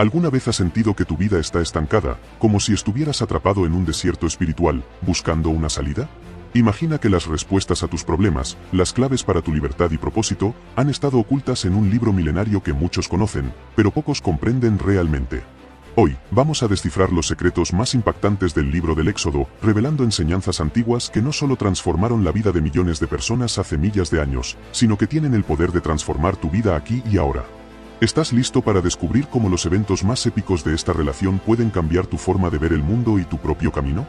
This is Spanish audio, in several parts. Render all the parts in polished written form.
¿Alguna vez has sentido que tu vida está estancada, como si estuvieras atrapado en un desierto espiritual, buscando una salida? Imagina que las respuestas a tus problemas, las claves para tu libertad y propósito, han estado ocultas en un libro milenario que muchos conocen, pero pocos comprenden realmente. Hoy, vamos a descifrar los secretos más impactantes del libro del Éxodo, revelando enseñanzas antiguas que no solo transformaron la vida de millones de personas hace millas de años, sino que tienen el poder de transformar tu vida aquí y ahora. ¿Estás listo para descubrir cómo los eventos más épicos de esta relación pueden cambiar tu forma de ver el mundo y tu propio camino?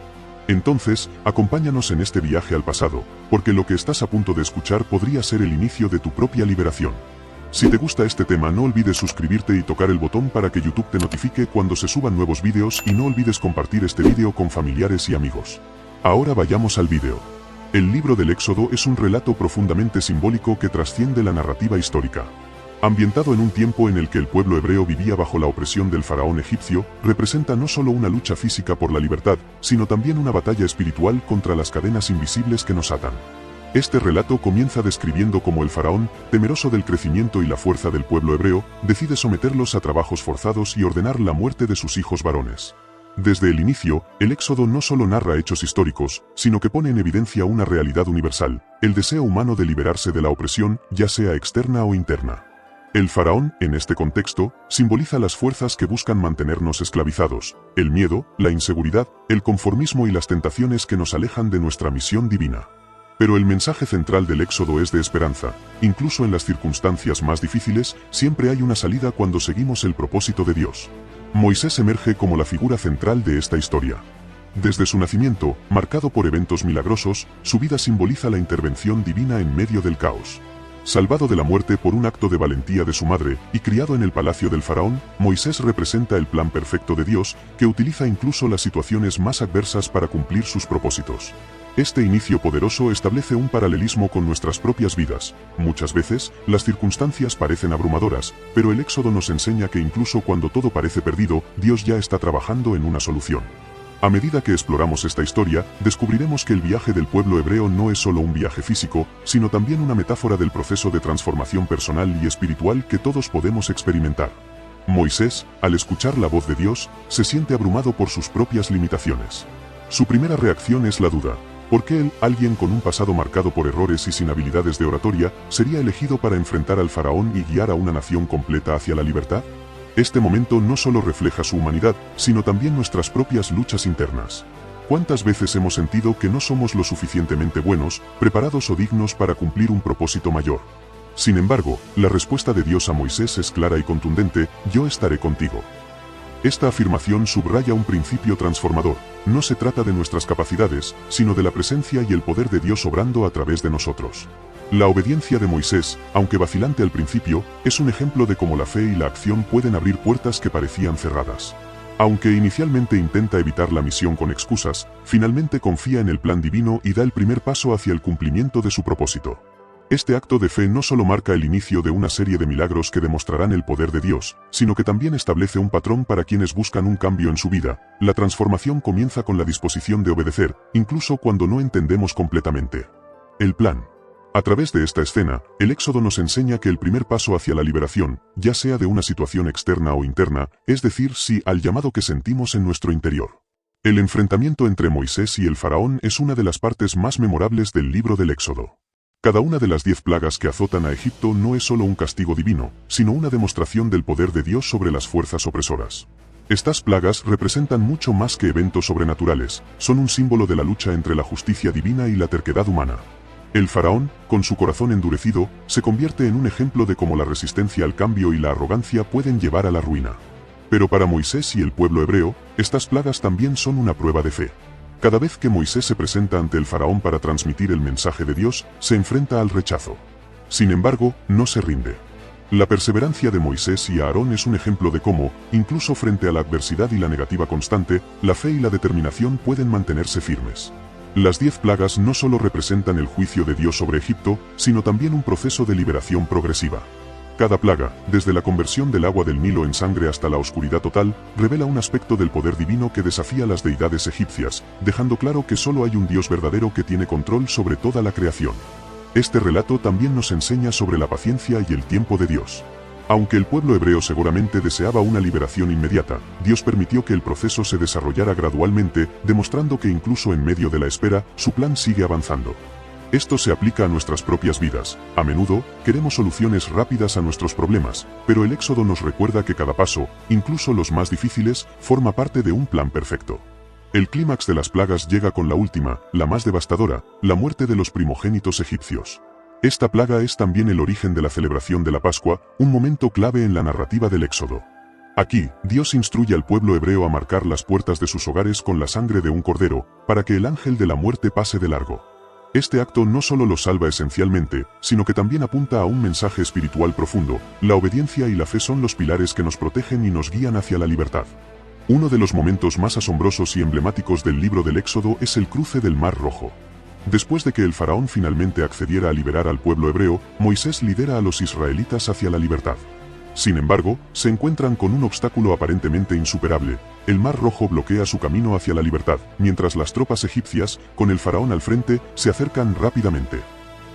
Entonces, acompáñanos en este viaje al pasado, porque lo que estás a punto de escuchar podría ser el inicio de tu propia liberación. Si te gusta este tema, no olvides suscribirte y tocar el botón para que YouTube te notifique cuando se suban nuevos vídeos, y no olvides compartir este vídeo con familiares y amigos. Ahora vayamos al vídeo. El libro del Éxodo es un relato profundamente simbólico que trasciende la narrativa histórica. Ambientado en un tiempo en el que el pueblo hebreo vivía bajo la opresión del faraón egipcio, representa no solo una lucha física por la libertad, sino también una batalla espiritual contra las cadenas invisibles que nos atan. Este relato comienza describiendo cómo el faraón, temeroso del crecimiento y la fuerza del pueblo hebreo, decide someterlos a trabajos forzados y ordenar la muerte de sus hijos varones. Desde el inicio, el Éxodo no solo narra hechos históricos, sino que pone en evidencia una realidad universal, el deseo humano de liberarse de la opresión, ya sea externa o interna. El faraón, en este contexto, simboliza las fuerzas que buscan mantenernos esclavizados, el miedo, la inseguridad, el conformismo y las tentaciones que nos alejan de nuestra misión divina. Pero el mensaje central del Éxodo es de esperanza. Incluso en las circunstancias más difíciles, siempre hay una salida cuando seguimos el propósito de Dios. Moisés emerge como la figura central de esta historia. Desde su nacimiento, marcado por eventos milagrosos, su vida simboliza la intervención divina en medio del caos. Salvado de la muerte por un acto de valentía de su madre, y criado en el palacio del faraón, Moisés representa el plan perfecto de Dios, que utiliza incluso las situaciones más adversas para cumplir sus propósitos. Este inicio poderoso establece un paralelismo con nuestras propias vidas. Muchas veces, las circunstancias parecen abrumadoras, pero el Éxodo nos enseña que incluso cuando todo parece perdido, Dios ya está trabajando en una solución. A medida que exploramos esta historia, descubriremos que el viaje del pueblo hebreo no es solo un viaje físico, sino también una metáfora del proceso de transformación personal y espiritual que todos podemos experimentar. Moisés, al escuchar la voz de Dios, se siente abrumado por sus propias limitaciones. Su primera reacción es la duda. ¿Por qué él, alguien con un pasado marcado por errores y sin habilidades de oratoria, sería elegido para enfrentar al faraón y guiar a una nación completa hacia la libertad? Este momento no solo refleja su humanidad, sino también nuestras propias luchas internas. ¿Cuántas veces hemos sentido que no somos lo suficientemente buenos, preparados o dignos para cumplir un propósito mayor? Sin embargo, la respuesta de Dios a Moisés es clara y contundente: yo estaré contigo. Esta afirmación subraya un principio transformador. No se trata de nuestras capacidades, sino de la presencia y el poder de Dios obrando a través de nosotros. La obediencia de Moisés, aunque vacilante al principio, es un ejemplo de cómo la fe y la acción pueden abrir puertas que parecían cerradas. Aunque inicialmente intenta evitar la misión con excusas, finalmente confía en el plan divino y da el primer paso hacia el cumplimiento de su propósito. Este acto de fe no solo marca el inicio de una serie de milagros que demostrarán el poder de Dios, sino que también establece un patrón para quienes buscan un cambio en su vida. La transformación comienza con la disposición de obedecer, incluso cuando no entendemos completamente el plan. A través de esta escena, el Éxodo nos enseña que el primer paso hacia la liberación, ya sea de una situación externa o interna, es decir sí al llamado que sentimos en nuestro interior. El enfrentamiento entre Moisés y el faraón es una de las partes más memorables del libro del Éxodo. Cada una de las 10 plagas que azotan a Egipto no es solo un castigo divino, sino una demostración del poder de Dios sobre las fuerzas opresoras. Estas plagas representan mucho más que eventos sobrenaturales, son un símbolo de la lucha entre la justicia divina y la terquedad humana. El faraón, con su corazón endurecido, se convierte en un ejemplo de cómo la resistencia al cambio y la arrogancia pueden llevar a la ruina. Pero para Moisés y el pueblo hebreo, estas plagas también son una prueba de fe. Cada vez que Moisés se presenta ante el faraón para transmitir el mensaje de Dios, se enfrenta al rechazo. Sin embargo, no se rinde. La perseverancia de Moisés y Aarón es un ejemplo de cómo, incluso frente a la adversidad y la negativa constante, la fe y la determinación pueden mantenerse firmes. Las 10 plagas no solo representan el juicio de Dios sobre Egipto, sino también un proceso de liberación progresiva. Cada plaga, desde la conversión del agua del Nilo en sangre hasta la oscuridad total, revela un aspecto del poder divino que desafía las deidades egipcias, dejando claro que solo hay un Dios verdadero que tiene control sobre toda la creación. Este relato también nos enseña sobre la paciencia y el tiempo de Dios. Aunque el pueblo hebreo seguramente deseaba una liberación inmediata, Dios permitió que el proceso se desarrollara gradualmente, demostrando que incluso en medio de la espera, su plan sigue avanzando. Esto se aplica a nuestras propias vidas. A menudo, queremos soluciones rápidas a nuestros problemas, pero el Éxodo nos recuerda que cada paso, incluso los más difíciles, forma parte de un plan perfecto. El clímax de las plagas llega con la última, la más devastadora, la muerte de los primogénitos egipcios. Esta plaga es también el origen de la celebración de la Pascua, un momento clave en la narrativa del Éxodo. Aquí, Dios instruye al pueblo hebreo a marcar las puertas de sus hogares con la sangre de un cordero, para que el ángel de la muerte pase de largo. Este acto no solo los salva esencialmente, sino que también apunta a un mensaje espiritual profundo. La obediencia y la fe son los pilares que nos protegen y nos guían hacia la libertad. Uno de los momentos más asombrosos y emblemáticos del libro del Éxodo es el cruce del Mar Rojo. Después de que el faraón finalmente accediera a liberar al pueblo hebreo, Moisés lidera a los israelitas hacia la libertad. Sin embargo, se encuentran con un obstáculo aparentemente insuperable. El Mar Rojo bloquea su camino hacia la libertad, mientras las tropas egipcias, con el faraón al frente, se acercan rápidamente.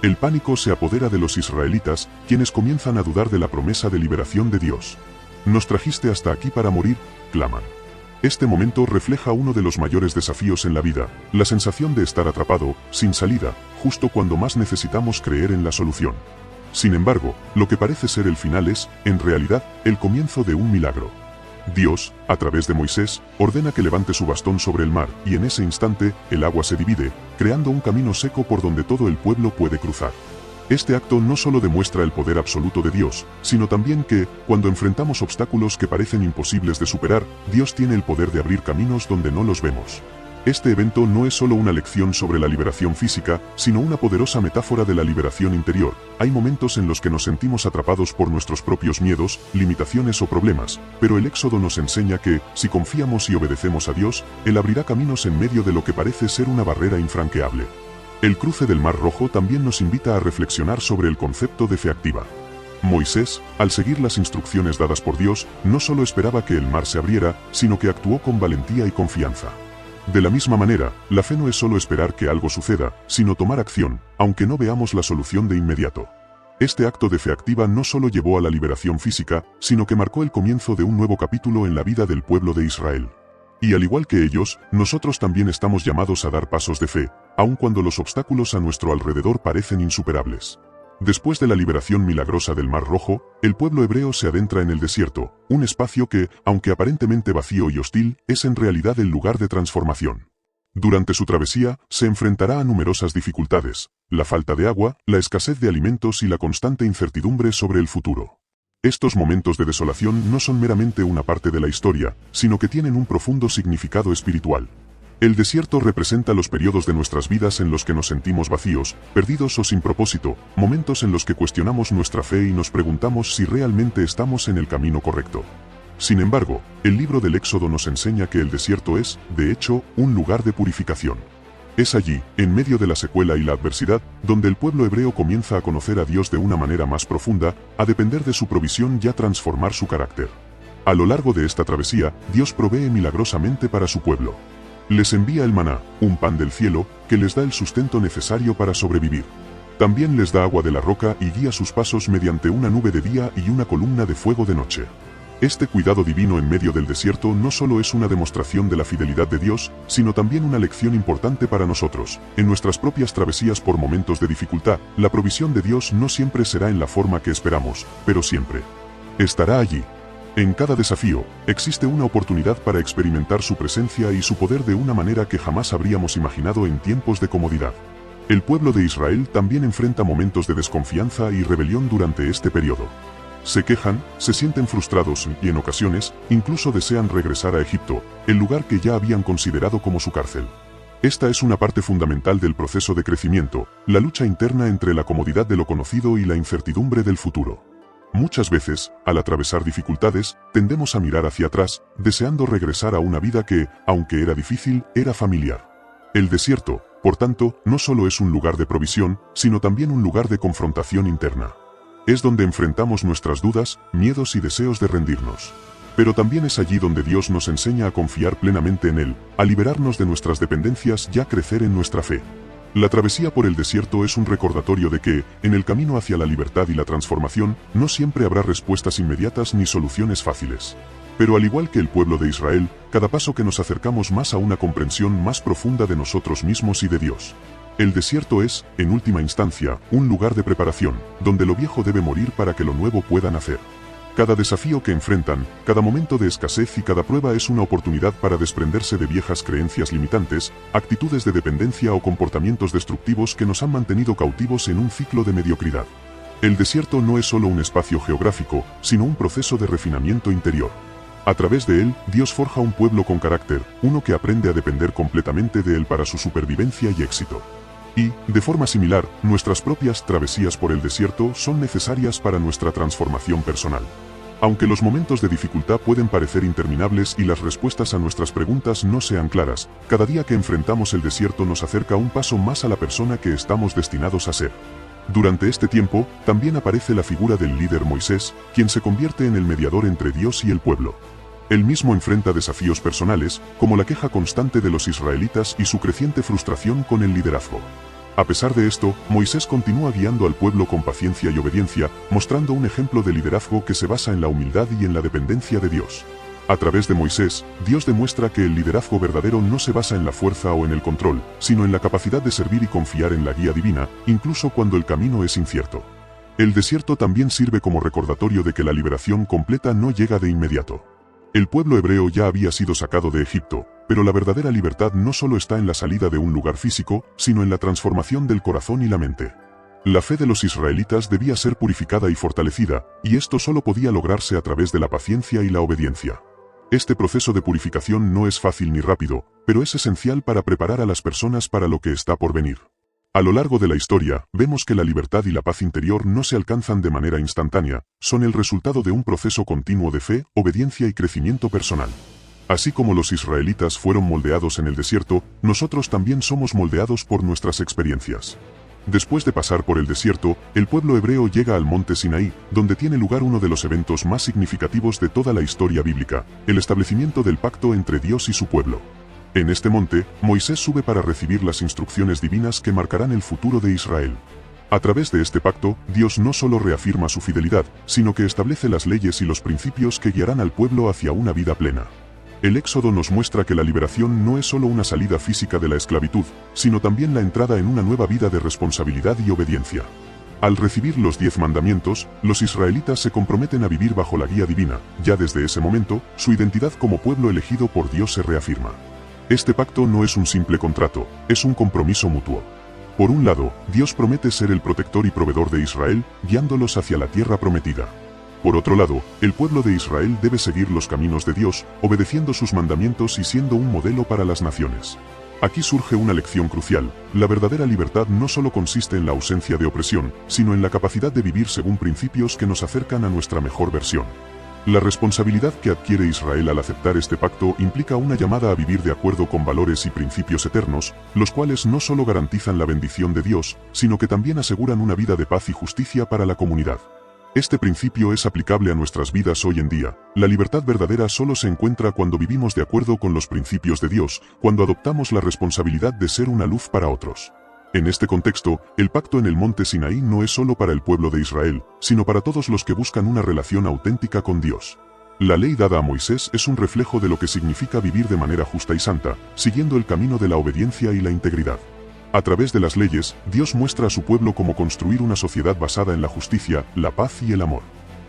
El pánico se apodera de los israelitas, quienes comienzan a dudar de la promesa de liberación de Dios. «Nos trajiste hasta aquí para morir», claman. Este momento refleja uno de los mayores desafíos en la vida, la sensación de estar atrapado, sin salida, justo cuando más necesitamos creer en la solución. Sin embargo, lo que parece ser el final es, en realidad, el comienzo de un milagro. Dios, a través de Moisés, ordena que levante su bastón sobre el mar, y en ese instante, el agua se divide, creando un camino seco por donde todo el pueblo puede cruzar. Este acto no solo demuestra el poder absoluto de Dios, sino también que, cuando enfrentamos obstáculos que parecen imposibles de superar, Dios tiene el poder de abrir caminos donde no los vemos. Este evento no es solo una lección sobre la liberación física, sino una poderosa metáfora de la liberación interior. Hay momentos en los que nos sentimos atrapados por nuestros propios miedos, limitaciones o problemas, pero el Éxodo nos enseña que, si confiamos y obedecemos a Dios, Él abrirá caminos en medio de lo que parece ser una barrera infranqueable. El cruce del Mar Rojo también nos invita a reflexionar sobre el concepto de fe activa. Moisés, al seguir las instrucciones dadas por Dios, no solo esperaba que el mar se abriera, sino que actuó con valentía y confianza. De la misma manera, la fe no es solo esperar que algo suceda, sino tomar acción, aunque no veamos la solución de inmediato. Este acto de fe activa no solo llevó a la liberación física, sino que marcó el comienzo de un nuevo capítulo en la vida del pueblo de Israel. Y al igual que ellos, nosotros también estamos llamados a dar pasos de fe, aun cuando los obstáculos a nuestro alrededor parecen insuperables. Después de la liberación milagrosa del Mar Rojo, el pueblo hebreo se adentra en el desierto, un espacio que, aunque aparentemente vacío y hostil, es en realidad el lugar de transformación. Durante su travesía, se enfrentará a numerosas dificultades: la falta de agua, la escasez de alimentos y la constante incertidumbre sobre el futuro. Estos momentos de desolación no son meramente una parte de la historia, sino que tienen un profundo significado espiritual. El desierto representa los periodos de nuestras vidas en los que nos sentimos vacíos, perdidos o sin propósito, momentos en los que cuestionamos nuestra fe y nos preguntamos si realmente estamos en el camino correcto. Sin embargo, el libro del Éxodo nos enseña que el desierto es, de hecho, un lugar de purificación. Es allí, en medio de la secuela y la adversidad, donde el pueblo hebreo comienza a conocer a Dios de una manera más profunda, a depender de su provisión y a transformar su carácter. A lo largo de esta travesía, Dios provee milagrosamente para su pueblo. Les envía el maná, un pan del cielo, que les da el sustento necesario para sobrevivir. También les da agua de la roca y guía sus pasos mediante una nube de día y una columna de fuego de noche. Este cuidado divino en medio del desierto no solo es una demostración de la fidelidad de Dios, sino también una lección importante para nosotros. En nuestras propias travesías por momentos de dificultad, la provisión de Dios no siempre será en la forma que esperamos, pero siempre estará allí. En cada desafío, existe una oportunidad para experimentar su presencia y su poder de una manera que jamás habríamos imaginado en tiempos de comodidad. El pueblo de Israel también enfrenta momentos de desconfianza y rebelión durante este periodo. Se quejan, se sienten frustrados y, en ocasiones, incluso desean regresar a Egipto, el lugar que ya habían considerado como su cárcel. Esta es una parte fundamental del proceso de crecimiento, la lucha interna entre la comodidad de lo conocido y la incertidumbre del futuro. Muchas veces, al atravesar dificultades, tendemos a mirar hacia atrás, deseando regresar a una vida que, aunque era difícil, era familiar. El desierto, por tanto, no solo es un lugar de provisión, sino también un lugar de confrontación interna. Es donde enfrentamos nuestras dudas, miedos y deseos de rendirnos. Pero también es allí donde Dios nos enseña a confiar plenamente en Él, a liberarnos de nuestras dependencias y a crecer en nuestra fe. La travesía por el desierto es un recordatorio de que, en el camino hacia la libertad y la transformación, no siempre habrá respuestas inmediatas ni soluciones fáciles. Pero al igual que el pueblo de Israel, cada paso que nos acercamos más a una comprensión más profunda de nosotros mismos y de Dios. El desierto es, en última instancia, un lugar de preparación, donde lo viejo debe morir para que lo nuevo pueda nacer. Cada desafío que enfrentan, cada momento de escasez y cada prueba es una oportunidad para desprenderse de viejas creencias limitantes, actitudes de dependencia o comportamientos destructivos que nos han mantenido cautivos en un ciclo de mediocridad. El desierto no es solo un espacio geográfico, sino un proceso de refinamiento interior. A través de él, Dios forja un pueblo con carácter, uno que aprende a depender completamente de él para su supervivencia y éxito. Y, de forma similar, nuestras propias travesías por el desierto son necesarias para nuestra transformación personal. Aunque los momentos de dificultad pueden parecer interminables y las respuestas a nuestras preguntas no sean claras, cada día que enfrentamos el desierto nos acerca un paso más a la persona que estamos destinados a ser. Durante este tiempo, también aparece la figura del líder Moisés, quien se convierte en el mediador entre Dios y el pueblo. Él mismo enfrenta desafíos personales, como la queja constante de los israelitas y su creciente frustración con el liderazgo. A pesar de esto, Moisés continúa guiando al pueblo con paciencia y obediencia, mostrando un ejemplo de liderazgo que se basa en la humildad y en la dependencia de Dios. A través de Moisés, Dios demuestra que el liderazgo verdadero no se basa en la fuerza o en el control, sino en la capacidad de servir y confiar en la guía divina, incluso cuando el camino es incierto. El desierto también sirve como recordatorio de que la liberación completa no llega de inmediato. El pueblo hebreo ya había sido sacado de Egipto, pero la verdadera libertad no solo está en la salida de un lugar físico, sino en la transformación del corazón y la mente. La fe de los israelitas debía ser purificada y fortalecida, y esto solo podía lograrse a través de la paciencia y la obediencia. Este proceso de purificación no es fácil ni rápido, pero es esencial para preparar a las personas para lo que está por venir. A lo largo de la historia, vemos que la libertad y la paz interior no se alcanzan de manera instantánea, son el resultado de un proceso continuo de fe, obediencia y crecimiento personal. Así como los israelitas fueron moldeados en el desierto, nosotros también somos moldeados por nuestras experiencias. Después de pasar por el desierto, el pueblo hebreo llega al monte Sinaí, donde tiene lugar uno de los eventos más significativos de toda la historia bíblica, el establecimiento del pacto entre Dios y su pueblo. En este monte, Moisés sube para recibir las instrucciones divinas que marcarán el futuro de Israel. A través de este pacto, Dios no solo reafirma su fidelidad, sino que establece las leyes y los principios que guiarán al pueblo hacia una vida plena. El Éxodo nos muestra que la liberación no es solo una salida física de la esclavitud, sino también la entrada en una nueva vida de responsabilidad y obediencia. Al recibir los 10 mandamientos, los israelitas se comprometen a vivir bajo la guía divina. Ya desde ese momento, su identidad como pueblo elegido por Dios se reafirma. Este pacto no es un simple contrato, es un compromiso mutuo. Por un lado, Dios promete ser el protector y proveedor de Israel, guiándolos hacia la tierra prometida. Por otro lado, el pueblo de Israel debe seguir los caminos de Dios, obedeciendo sus mandamientos y siendo un modelo para las naciones. Aquí surge una lección crucial: la verdadera libertad no solo consiste en la ausencia de opresión, sino en la capacidad de vivir según principios que nos acercan a nuestra mejor versión. La responsabilidad que adquiere Israel al aceptar este pacto implica una llamada a vivir de acuerdo con valores y principios eternos, los cuales no solo garantizan la bendición de Dios, sino que también aseguran una vida de paz y justicia para la comunidad. Este principio es aplicable a nuestras vidas hoy en día. La libertad verdadera solo se encuentra cuando vivimos de acuerdo con los principios de Dios, cuando adoptamos la responsabilidad de ser una luz para otros. En este contexto, el pacto en el monte Sinaí no es solo para el pueblo de Israel, sino para todos los que buscan una relación auténtica con Dios. La ley dada a Moisés es un reflejo de lo que significa vivir de manera justa y santa, siguiendo el camino de la obediencia y la integridad. A través de las leyes, Dios muestra a su pueblo cómo construir una sociedad basada en la justicia, la paz y el amor.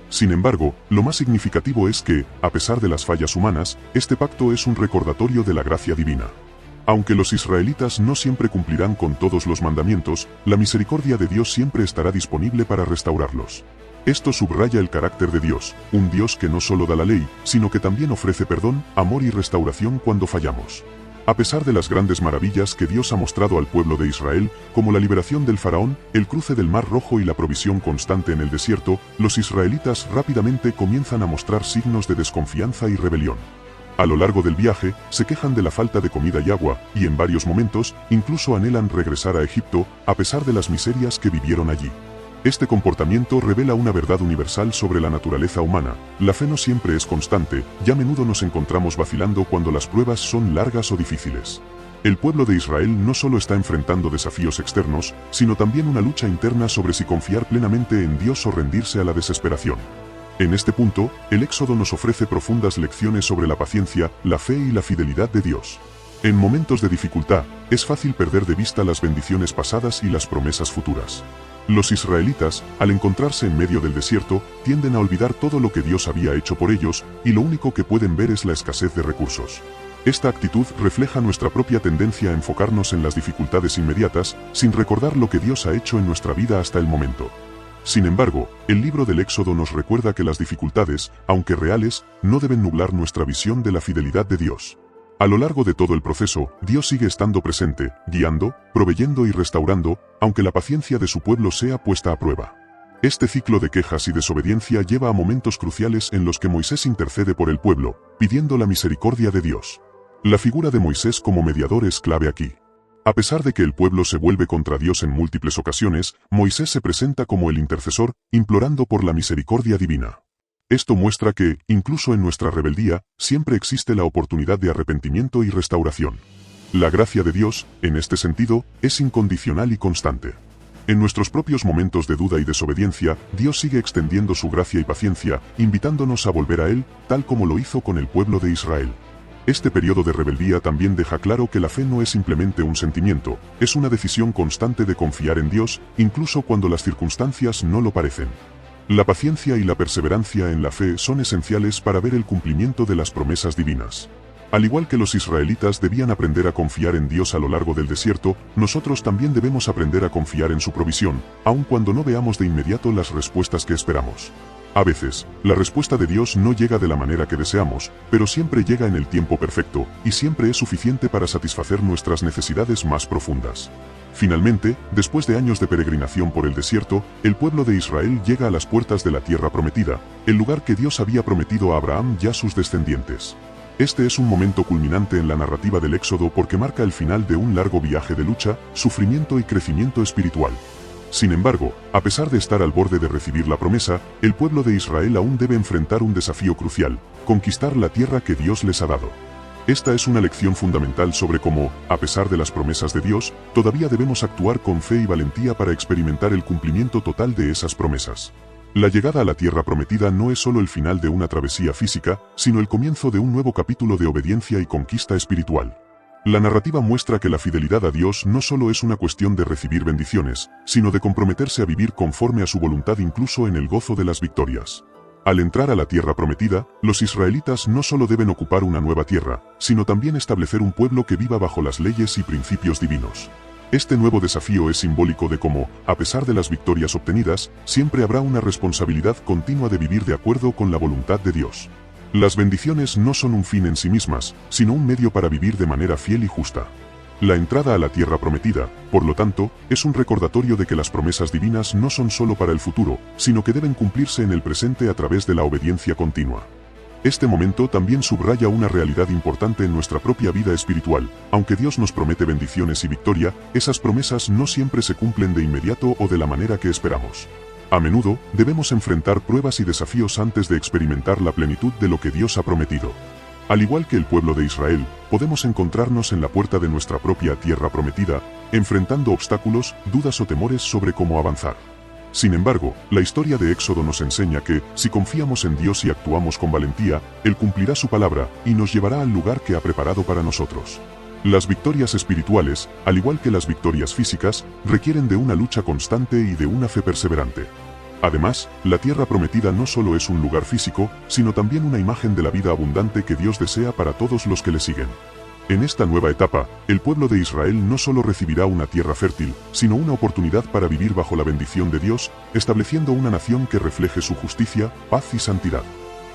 Sin embargo, lo más significativo es que, a pesar de las fallas humanas, este pacto es un recordatorio de la gracia divina. Aunque los israelitas no siempre cumplirán con todos los mandamientos, la misericordia de Dios siempre estará disponible para restaurarlos. Esto subraya el carácter de Dios, un Dios que no solo da la ley, sino que también ofrece perdón, amor y restauración cuando fallamos. A pesar de las grandes maravillas que Dios ha mostrado al pueblo de Israel, como la liberación del faraón, el cruce del Mar Rojo y la provisión constante en el desierto, los israelitas rápidamente comienzan a mostrar signos de desconfianza y rebelión. A lo largo del viaje, se quejan de la falta de comida y agua, y en varios momentos, incluso anhelan regresar a Egipto, a pesar de las miserias que vivieron allí. Este comportamiento revela una verdad universal sobre la naturaleza humana: la fe no siempre es constante, y a menudo nos encontramos vacilando cuando las pruebas son largas o difíciles. El pueblo de Israel no solo está enfrentando desafíos externos, sino también una lucha interna sobre si confiar plenamente en Dios o rendirse a la desesperación. En este punto, el Éxodo nos ofrece profundas lecciones sobre la paciencia, la fe y la fidelidad de Dios. En momentos de dificultad, es fácil perder de vista las bendiciones pasadas y las promesas futuras. Los israelitas, al encontrarse en medio del desierto, tienden a olvidar todo lo que Dios había hecho por ellos, y lo único que pueden ver es la escasez de recursos. Esta actitud refleja nuestra propia tendencia a enfocarnos en las dificultades inmediatas, sin recordar lo que Dios ha hecho en nuestra vida hasta el momento. Sin embargo, el libro del Éxodo nos recuerda que las dificultades, aunque reales, no deben nublar nuestra visión de la fidelidad de Dios. A lo largo de todo el proceso, Dios sigue estando presente, guiando, proveyendo y restaurando, aunque la paciencia de su pueblo sea puesta a prueba. Este ciclo de quejas y desobediencia lleva a momentos cruciales en los que Moisés intercede por el pueblo, pidiendo la misericordia de Dios. La figura de Moisés como mediador es clave aquí. A pesar de que el pueblo se vuelve contra Dios en múltiples ocasiones, Moisés se presenta como el intercesor, implorando por la misericordia divina. Esto muestra que, incluso en nuestra rebeldía, siempre existe la oportunidad de arrepentimiento y restauración. La gracia de Dios, en este sentido, es incondicional y constante. En nuestros propios momentos de duda y desobediencia, Dios sigue extendiendo su gracia y paciencia, invitándonos a volver a Él, tal como lo hizo con el pueblo de Israel. Este periodo de rebeldía también deja claro que la fe no es simplemente un sentimiento, es una decisión constante de confiar en Dios, incluso cuando las circunstancias no lo parecen. La paciencia y la perseverancia en la fe son esenciales para ver el cumplimiento de las promesas divinas. Al igual que los israelitas debían aprender a confiar en Dios a lo largo del desierto, nosotros también debemos aprender a confiar en su provisión, aun cuando no veamos de inmediato las respuestas que esperamos. A veces, la respuesta de Dios no llega de la manera que deseamos, pero siempre llega en el tiempo perfecto, y siempre es suficiente para satisfacer nuestras necesidades más profundas. Finalmente, después de años de peregrinación por el desierto, el pueblo de Israel llega a las puertas de la tierra prometida, el lugar que Dios había prometido a Abraham y a sus descendientes. Este es un momento culminante en la narrativa del Éxodo porque marca el final de un largo viaje de lucha, sufrimiento y crecimiento espiritual. Sin embargo, a pesar de estar al borde de recibir la promesa, el pueblo de Israel aún debe enfrentar un desafío crucial: conquistar la tierra que Dios les ha dado. Esta es una lección fundamental sobre cómo, a pesar de las promesas de Dios, todavía debemos actuar con fe y valentía para experimentar el cumplimiento total de esas promesas. La llegada a la tierra prometida no es solo el final de una travesía física, sino el comienzo de un nuevo capítulo de obediencia y conquista espiritual. La narrativa muestra que la fidelidad a Dios no solo es una cuestión de recibir bendiciones, sino de comprometerse a vivir conforme a su voluntad incluso en el gozo de las victorias. Al entrar a la tierra prometida, los israelitas no solo deben ocupar una nueva tierra, sino también establecer un pueblo que viva bajo las leyes y principios divinos. Este nuevo desafío es simbólico de cómo, a pesar de las victorias obtenidas, siempre habrá una responsabilidad continua de vivir de acuerdo con la voluntad de Dios. Las bendiciones no son un fin en sí mismas, sino un medio para vivir de manera fiel y justa. La entrada a la tierra prometida, por lo tanto, es un recordatorio de que las promesas divinas no son solo para el futuro, sino que deben cumplirse en el presente a través de la obediencia continua. Este momento también subraya una realidad importante en nuestra propia vida espiritual: aunque Dios nos promete bendiciones y victoria, esas promesas no siempre se cumplen de inmediato o de la manera que esperamos. A menudo, debemos enfrentar pruebas y desafíos antes de experimentar la plenitud de lo que Dios ha prometido. Al igual que el pueblo de Israel, podemos encontrarnos en la puerta de nuestra propia tierra prometida, enfrentando obstáculos, dudas o temores sobre cómo avanzar. Sin embargo, la historia de Éxodo nos enseña que, si confiamos en Dios y actuamos con valentía, Él cumplirá su palabra y nos llevará al lugar que ha preparado para nosotros. Las victorias espirituales, al igual que las victorias físicas, requieren de una lucha constante y de una fe perseverante. Además, la tierra prometida no solo es un lugar físico, sino también una imagen de la vida abundante que Dios desea para todos los que le siguen. En esta nueva etapa, el pueblo de Israel no solo recibirá una tierra fértil, sino una oportunidad para vivir bajo la bendición de Dios, estableciendo una nación que refleje su justicia, paz y santidad.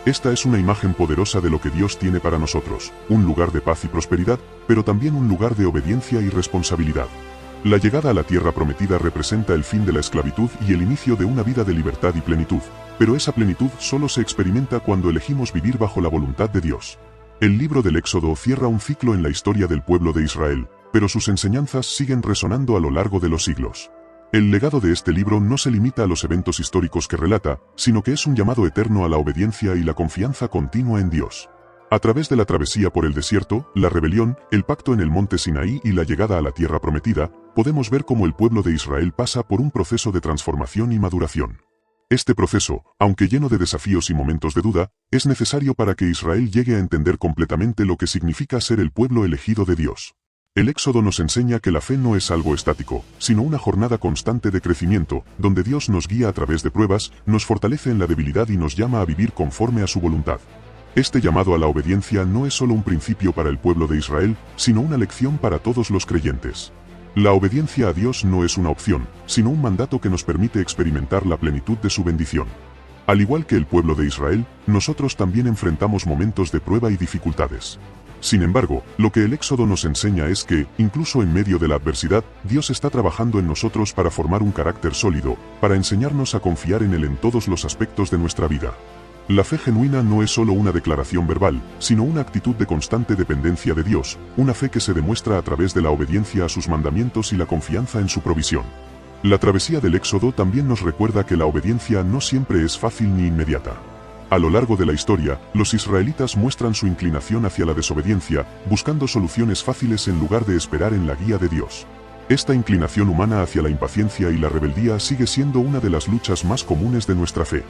Esta es una imagen poderosa de lo que Dios tiene para nosotros: un lugar de paz y prosperidad, pero también un lugar de obediencia y responsabilidad. La llegada a la tierra prometida representa el fin de la esclavitud y el inicio de una vida de libertad y plenitud, pero esa plenitud solo se experimenta cuando elegimos vivir bajo la voluntad de Dios. El libro del Éxodo cierra un ciclo en la historia del pueblo de Israel, pero sus enseñanzas siguen resonando a lo largo de los siglos. El legado de este libro no se limita a los eventos históricos que relata, sino que es un llamado eterno a la obediencia y la confianza continua en Dios. A través de la travesía por el desierto, la rebelión, el pacto en el monte Sinaí y la llegada a la tierra prometida, podemos ver cómo el pueblo de Israel pasa por un proceso de transformación y maduración. Este proceso, aunque lleno de desafíos y momentos de duda, es necesario para que Israel llegue a entender completamente lo que significa ser el pueblo elegido de Dios. El Éxodo nos enseña que la fe no es algo estático, sino una jornada constante de crecimiento, donde Dios nos guía a través de pruebas, nos fortalece en la debilidad y nos llama a vivir conforme a su voluntad. Este llamado a la obediencia no es solo un principio para el pueblo de Israel, sino una lección para todos los creyentes. La obediencia a Dios no es una opción, sino un mandato que nos permite experimentar la plenitud de su bendición. Al igual que el pueblo de Israel, nosotros también enfrentamos momentos de prueba y dificultades. Sin embargo, lo que el Éxodo nos enseña es que, incluso en medio de la adversidad, Dios está trabajando en nosotros para formar un carácter sólido, para enseñarnos a confiar en Él en todos los aspectos de nuestra vida. La fe genuina no es solo una declaración verbal, sino una actitud de constante dependencia de Dios, una fe que se demuestra a través de la obediencia a sus mandamientos y la confianza en su provisión. La travesía del Éxodo también nos recuerda que la obediencia no siempre es fácil ni inmediata. A lo largo de la historia, los israelitas muestran su inclinación hacia la desobediencia, buscando soluciones fáciles en lugar de esperar en la guía de Dios. Esta inclinación humana hacia la impaciencia y la rebeldía sigue siendo una de las luchas más comunes de nuestra fe.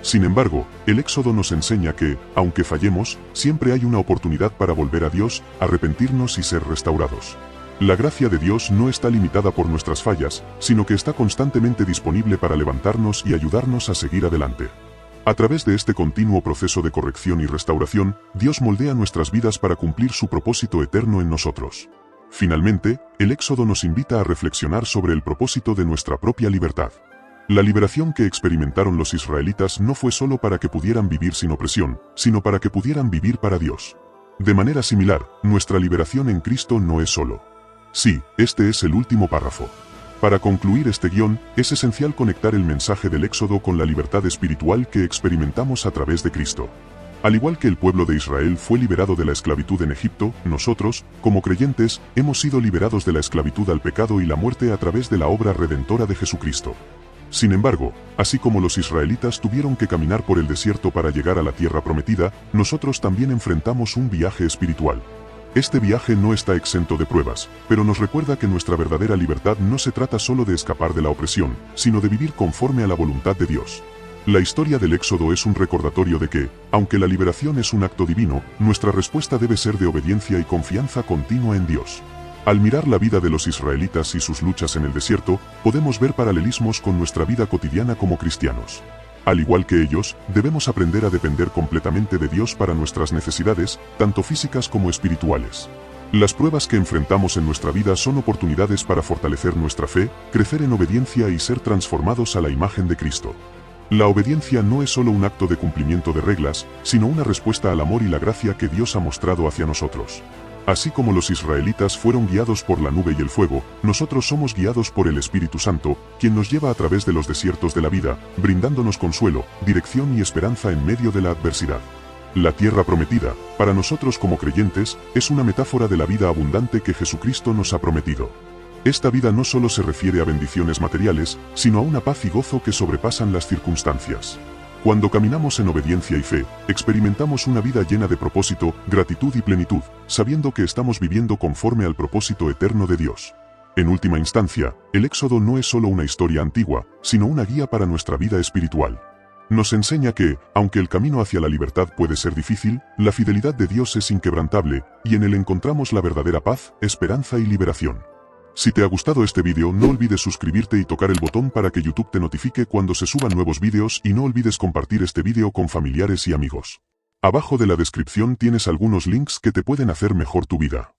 Sin embargo, el Éxodo nos enseña que, aunque fallemos, siempre hay una oportunidad para volver a Dios, arrepentirnos y ser restaurados. La gracia de Dios no está limitada por nuestras fallas, sino que está constantemente disponible para levantarnos y ayudarnos a seguir adelante. A través de este continuo proceso de corrección y restauración, Dios moldea nuestras vidas para cumplir su propósito eterno en nosotros. Finalmente, el Éxodo nos invita a reflexionar sobre el propósito de nuestra propia libertad. La liberación que experimentaron los israelitas no fue solo para que pudieran vivir sin opresión, sino para que pudieran vivir para Dios. De manera similar, nuestra liberación en Cristo no es solo. Sí, este es el último párrafo. Para concluir este guión, es esencial conectar el mensaje del Éxodo con la libertad espiritual que experimentamos a través de Cristo. Al igual que el pueblo de Israel fue liberado de la esclavitud en Egipto, nosotros, como creyentes, hemos sido liberados de la esclavitud al pecado y la muerte a través de la obra redentora de Jesucristo. Sin embargo, así como los israelitas tuvieron que caminar por el desierto para llegar a la tierra prometida, nosotros también enfrentamos un viaje espiritual. Este viaje no está exento de pruebas, pero nos recuerda que nuestra verdadera libertad no se trata solo de escapar de la opresión, sino de vivir conforme a la voluntad de Dios. La historia del Éxodo es un recordatorio de que, aunque la liberación es un acto divino, nuestra respuesta debe ser de obediencia y confianza continua en Dios. Al mirar la vida de los israelitas y sus luchas en el desierto, podemos ver paralelismos con nuestra vida cotidiana como cristianos. Al igual que ellos, debemos aprender a depender completamente de Dios para nuestras necesidades, tanto físicas como espirituales. Las pruebas que enfrentamos en nuestra vida son oportunidades para fortalecer nuestra fe, crecer en obediencia y ser transformados a la imagen de Cristo. La obediencia no es solo un acto de cumplimiento de reglas, sino una respuesta al amor y la gracia que Dios ha mostrado hacia nosotros. Así como los israelitas fueron guiados por la nube y el fuego, nosotros somos guiados por el Espíritu Santo, quien nos lleva a través de los desiertos de la vida, brindándonos consuelo, dirección y esperanza en medio de la adversidad. La tierra prometida, para nosotros como creyentes, es una metáfora de la vida abundante que Jesucristo nos ha prometido. Esta vida no solo se refiere a bendiciones materiales, sino a una paz y gozo que sobrepasan las circunstancias. Cuando caminamos en obediencia y fe, experimentamos una vida llena de propósito, gratitud y plenitud, sabiendo que estamos viviendo conforme al propósito eterno de Dios. En última instancia, el Éxodo no es solo una historia antigua, sino una guía para nuestra vida espiritual. Nos enseña que, aunque el camino hacia la libertad puede ser difícil, la fidelidad de Dios es inquebrantable, y en él encontramos la verdadera paz, esperanza y liberación. Si te ha gustado este vídeo, no olvides suscribirte y tocar el botón para que YouTube te notifique cuando se suban nuevos vídeos y no olvides compartir este vídeo con familiares y amigos. Abajo de la descripción tienes algunos links que te pueden hacer mejor tu vida.